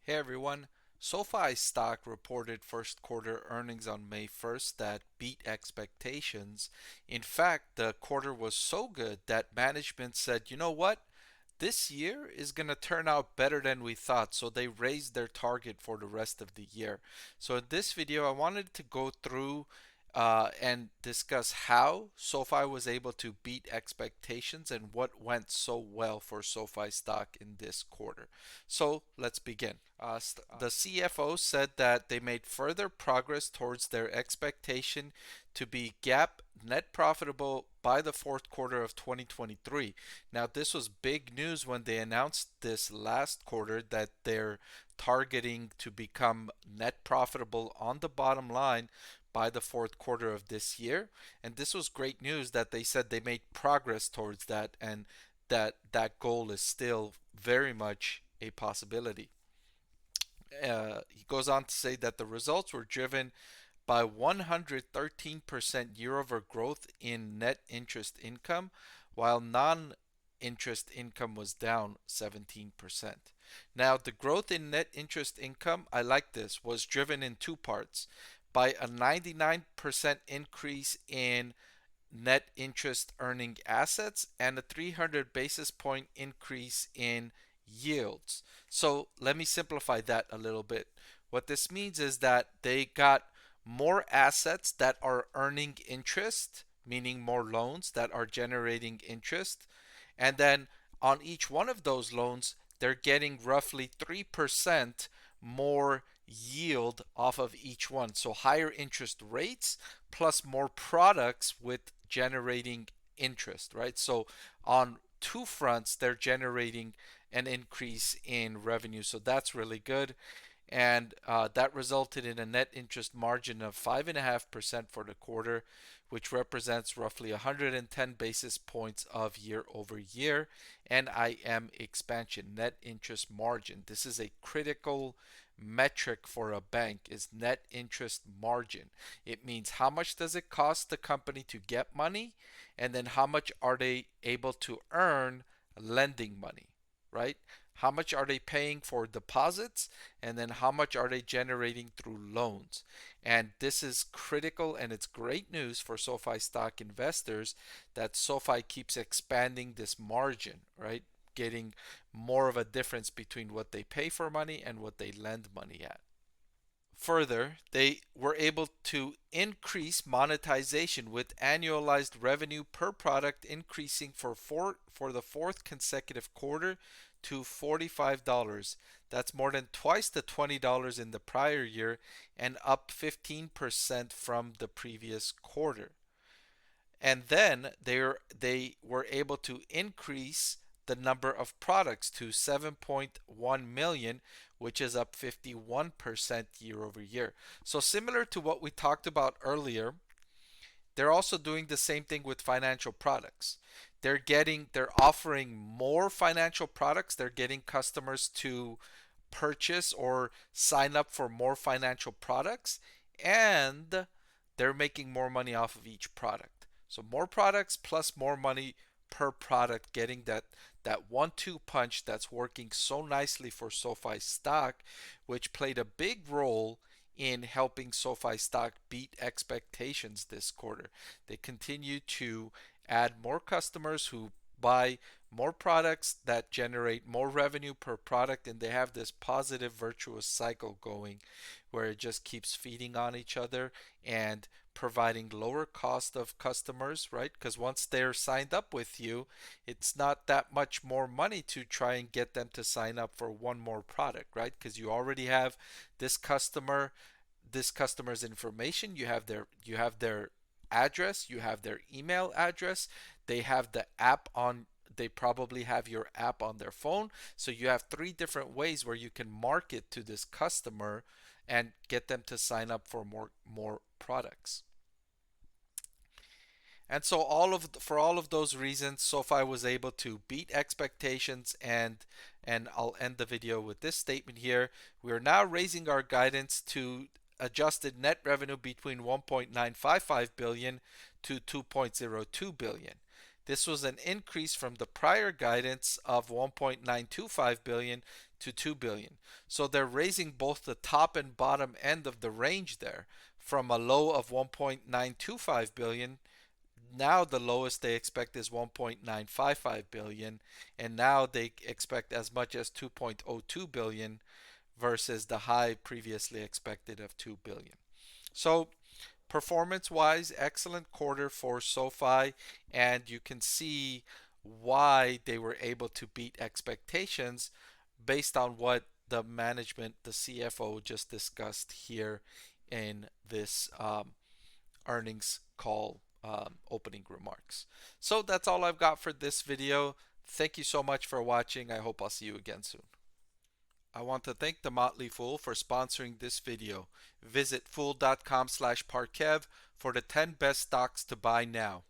Hey everyone, SoFi stock reported first quarter earnings on May 1st that beat expectations. In fact, the quarter was so good that management said, you know what? This year is going to turn out better than we thought. So they raised their target for the rest of the year. So in this video, I wanted to go through and discuss how SoFi was able to beat expectations and what went so well for SoFi stock in this quarter. So let's begin. The CFO said that they made further progress towards their expectation to be GAAP net profitable by the fourth quarter of 2023. Now, this was big news when they announced this last quarter that they're targeting to become net profitable on the bottom line by the fourth quarter of this year. And this was great news that they said they made progress towards that and that goal is still very much a possibility. He goes on to say that the results were driven by 113% year over growth in net interest income, while non interest income was down 17%. Now, the growth in net interest income, I like this, was driven in two parts by a 99% increase in net interest earning assets and a 300 basis point increase in yields. So let me simplify that a little bit. What this means is that they got more assets that are earning interest, meaning more loans that are generating interest. And then on each one of those loans, they're getting roughly 3% more yield off of each one. So higher interest rates plus more products with generating interest, right? So on two fronts, they're generating an increase in revenue. So that's really good. And that resulted in a net interest margin of 5.5% for the quarter, which represents roughly 110 basis points of year over year NIM expansion, net interest margin. This is a critical metric for a bank is net interest margin. It means how much does it cost the company to get money and then how much are they able to earn lending money, right? How much are they paying for deposits and then how much are they generating through loans? And this is critical and it's great news for SoFi stock investors that SoFi keeps expanding this margin, right? Getting more of a difference between what they pay for money and what they lend money at. Further, they were able to increase monetization with annualized revenue per product increasing for the fourth consecutive quarter to $45. That's more than twice the $20 in the prior year and up 15% from the previous quarter. And then they were able to increase the number of products to 7.1 million, which is up 51% year over year. So similar to what we talked about earlier, they're also doing the same thing with financial products. They're offering more financial products. They're getting customers to purchase or sign up for more financial products and they're making more money off of each product. So more products plus more money per product, getting that 1-2 punch that's working so nicely for SoFi stock, which played a big role in helping SoFi stock beat expectations this quarter. They continue to add more customers who buy more products that generate more revenue per product, and they have this positive virtuous cycle going where it just keeps feeding on each other and providing lower cost of customers, right? Because once they're signed up with you, it's not that much more money to try and get them to sign up for one more product, right? Because you already have this customer, this customer's information, you have their address, you have their email address, they have the app on they probably have your app on their phone. So you have three different ways where you can market to this customer and get them to sign up for more products. And so for all of those reasons, SoFi was able to beat expectations and I'll end the video with this statement here. We are now raising our guidance to adjusted net revenue between 1.955 billion to 2.02 billion. This was an increase from the prior guidance of 1.925 billion to 2 billion. So they're raising both the top and bottom end of the range there from a low of 1.925 billion. Now the lowest they expect is 1.955 billion, and now they expect as much as 2.02 billion versus the high previously expected of 2 billion. So performance wise, excellent quarter for SoFi, and you can see why they were able to beat expectations based on what the management, the CFO, just discussed here in this earnings call opening remarks. So that's all I've got for this video. Thank you so much for watching. I hope I'll see you again soon. I want to thank the Motley Fool for sponsoring this video. Visit fool.com/Parkev for the 10 best stocks to buy now.